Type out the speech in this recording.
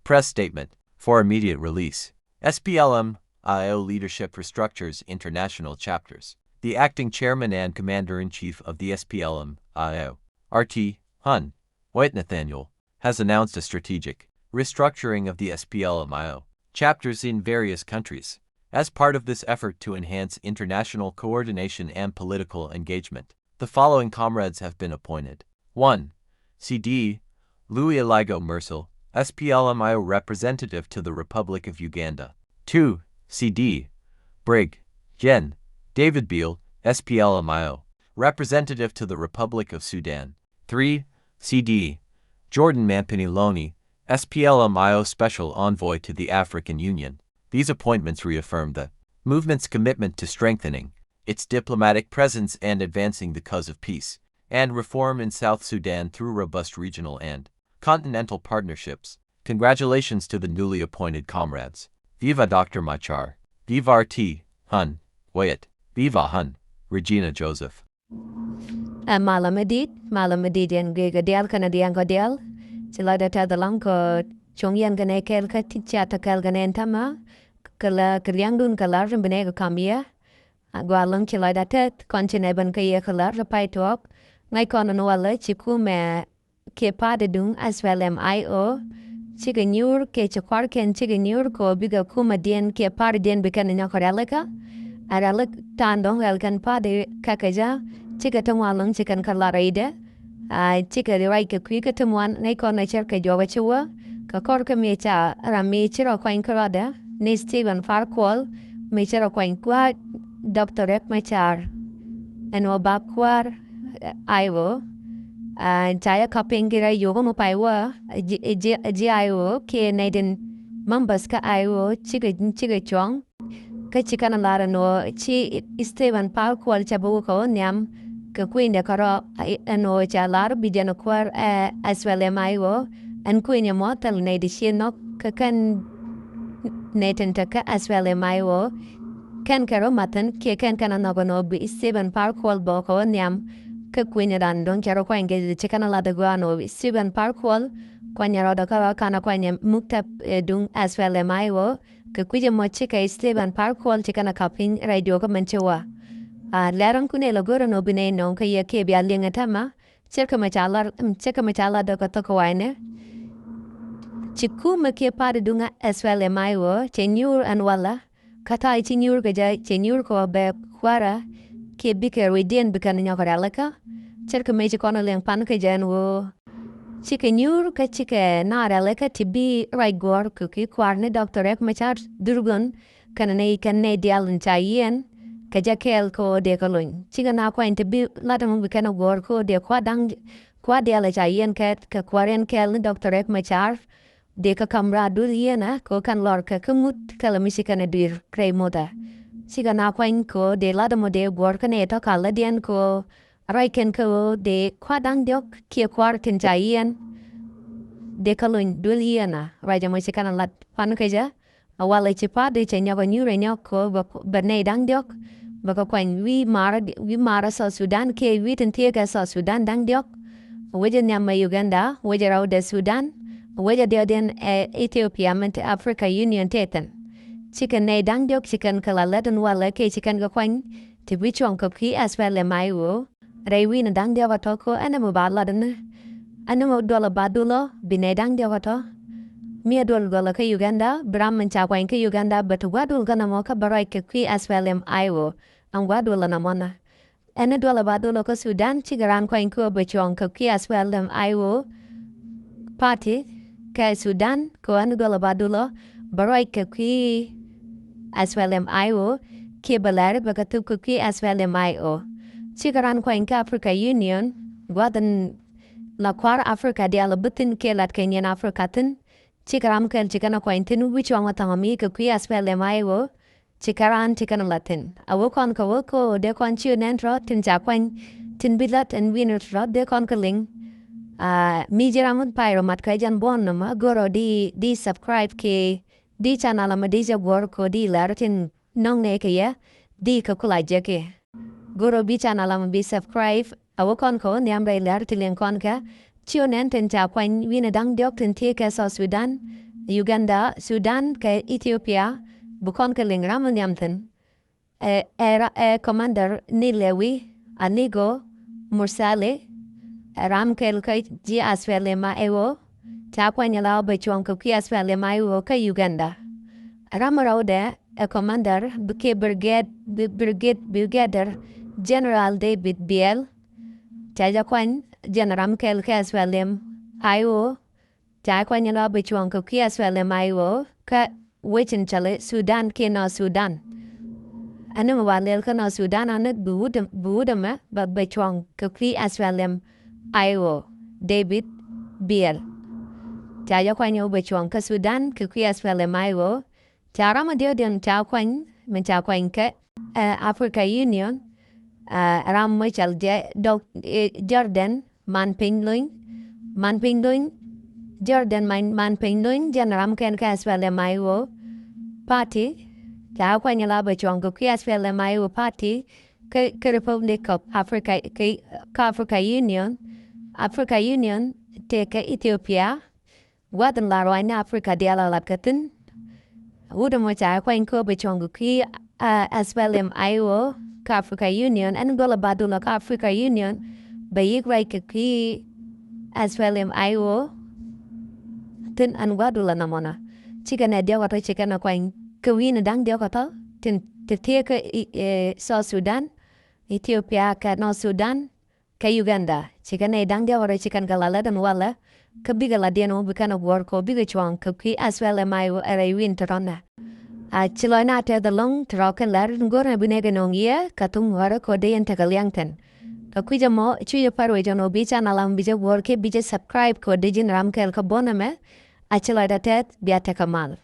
Press statement. For immediate release. SPLM IO Leadership Restructures International Chapters. The acting chairman and commander-in-chief of the SPLM IO, RT Hun White Nathaniel, has announced a strategic restructuring of the SPLM IO chapters in various countries. As part of this effort to enhance international coordination and political engagement, the following comrades have been appointed. 1. CD Louis Eligo Mersel, SPLM-IO representative to the Republic of Uganda. 2. CD Brig. Gen. David Beale, SPLM-IO representative to the Republic of Sudan. 3. CD Jordan Mampini Loni, SPLM-IO special envoy to the African Union. These appointments reaffirm the movement's commitment to strengthening its diplomatic presence and advancing the cause of peace and reform in South Sudan through robust regional and continental partnerships. Congratulations to the newly appointed comrades. Viva Dr. Machar. Viva RT Hun Wyatt. Viva Hun Regina Joseph. Malamadid yan Gadial Canadian Gadial. Sila data the long code. Chong yan gane kel katichata kel ganen tama. Kala Kriangdun Kalar and Benego Kamia. Gualung Chila datet. Conchineban Kaya Kalar Rapai Talk. Naikon and Walla Chikume Kepadedung as well MIO. Chiganur ke Chaparkan Chiganur ko biga kuma dien ke pardien bekan in Yakorelika. Aralik Tandong Elkan Pade Kakaja. Chicatamwalung Chicken Kalarade. Chica the right Quikatamwan Nakon Nacherka Jovachua. Kakorka Mecha Ramichiro Quankarada. Ni Stephen Farquhar, Michero Quanqua, Dr. Ekmachar, and Obakwar, Ivo, and Jaya Kapingira Yogomo Paiwa, GIO, K. Naden Mambaska Ivo, Chigachong, Kachikana Larano, Chi Stephen Farquhar Chabuko, Nyam, Kaquin de Caro, and Ochalar, Bidjanoquar, as well as Ivo, and Queen Immortal Nadishino, Kakan. Nathan Taka as well as Mayo. Ken Caro Matan, Kikan Cananogono be Stephen Parkwall Boko, Nyam, Kakwinadan, Don Caro Quang, the Chicanala de Guano, Stephen Parkwall, Quanyaro Cara Canaquanya Mukta Dung as well as Mayo, Kakwija Chica, Stephen Parkwall, Chicana Capin, Radio Mantua. Laran Cunelo Gurano Bine non Kaya Kebia Lingatama, Checamachala de Cotocoine. Chikuma ke padunga as well as Maiwo, Chenur and Walla, Katai Chinur Gaja, Chenur ko be Quara, ke biker within becoming Yakoralaka, Cherka Major Connelling Pankajan wo Chikanur Kachika, Naraleka to be right gore cookie, Quarne, Dr. Ekmachar, Durgun, Kanane, Canadial and Chayen, Kajakel ko de Colon, Chiganaqua to be Latin Bicano Gorko, de Quadiala Chayen cat, Kaquarian Kel, Dr. Ekmachar. Deka kamra duliana ko kan lorka kumut kalamishikana dir kray moda. Siga na kwain ko de ladamo de gorka neto kaladian ko raiken ko de kwadang diok kia kwartin jayen. De kalun duliana raja moisikana lat panukaja. Awala chipa de chenyago nyure nyoko bernay dang diok. Baka kwain we mara sa Sudan ke witin tiaga sa Sudan dang diok. Wajan nyama Uganda, wajarao de Sudan. Waja deodin Ethiopia ment Africa Union teten. Chicken ne dangdiok chicken kalaletan wala ke chicken gakwan. Tibichong koki as well as Maiwo. Raywin dangdiavatoko anamubaladan. Anamo dola badulo, bine dangdiavato. Mia dola ka Uganda, Brahman chakwan ka Uganda, but wadul ganamoka barai koki as well as Iwo. And wadula namona. Ene dola badulo ka Sudan, chigaran kwanko bachong koki as well as Iwo. Party. Ka Sudan ko anugola badulo baroy ki as well as Io ke balar bagatu ki as well as Io Chigaran ko in Africa Union guadan la kwar Africa dia labutin ke lat Kenyan Africa tin Chigaram kel chikana ko intinu which one watami ki as well as Io Chikaran chikan latin awokon ko woko de kon chu nentro tin jakwan tin bilat and winner rod de kon kaling Mijiramut pyro mat kajan bonama goro di subscribe ke di channel ama di jagor ko di laratin nong ne ke ya di ka kulai jake goro bi channel ama bi subscribe awokon ko nyamre laratin kon ka chionen ten cha kwan wina dang diok tin te ka so Sudan Uganda, Sudan ke Ethiopia, bukan ke lingram nyamten. Era commander ni Lewi, Anigo, Mursale, Ram kel ke ji SPLM ewo, takwa nyalao bechuang kuki SPLM ewo ke Uganda. Ramarode, a commander, buke brigadier General David Biel, Tajakwan, General kel ke SPLM ewo, takwa nyalao bechuang kuki SPLM ewo, ke wichin chale Sudan ke N.Sudan. Ano mawalil ka N.Sudan anit buudama ba bechuang kuki SPLM ewo, David Biel. Chaya kwanyo bechuang ka Sudan kuki SPLM ewo, Charama diodin chao kwan, men chao kwan ke Africa Union, ram michal Jordan, man pingluin, Jordan man pingluin, jan ram ken ka SPLM ewo, party, chao kwan yala bechuang kuki SPLM ewo party, ke Republic of Africa, ke Africa Union, te ke Ethiopia, wadan la roina Africa diala lapkatin, Uda mo cha kwan ko bechongu ki SPLM ewo ka Africa Union and gola badula ka Africa Union bayik rai ki SPLM ewo tin an wadula namona chika na dia kata chika na kwan kawina dang dia kata tin te ka South Sudan, Ethiopia ka N.Sudan ka Uganda chika na dang dia kata chika galala dan wala kabiga la dia no bikana worko biga chuang ki SPLM ewo era win tarona. Chilo na te the long troken lar ngora binega nongia katung wara ko de ente kalyangten. Kakuja mo chuya parwe jono bicha na lam bija worke bija subscribe ko de jin ram kel ka boname. Chilo da tet biate kamal.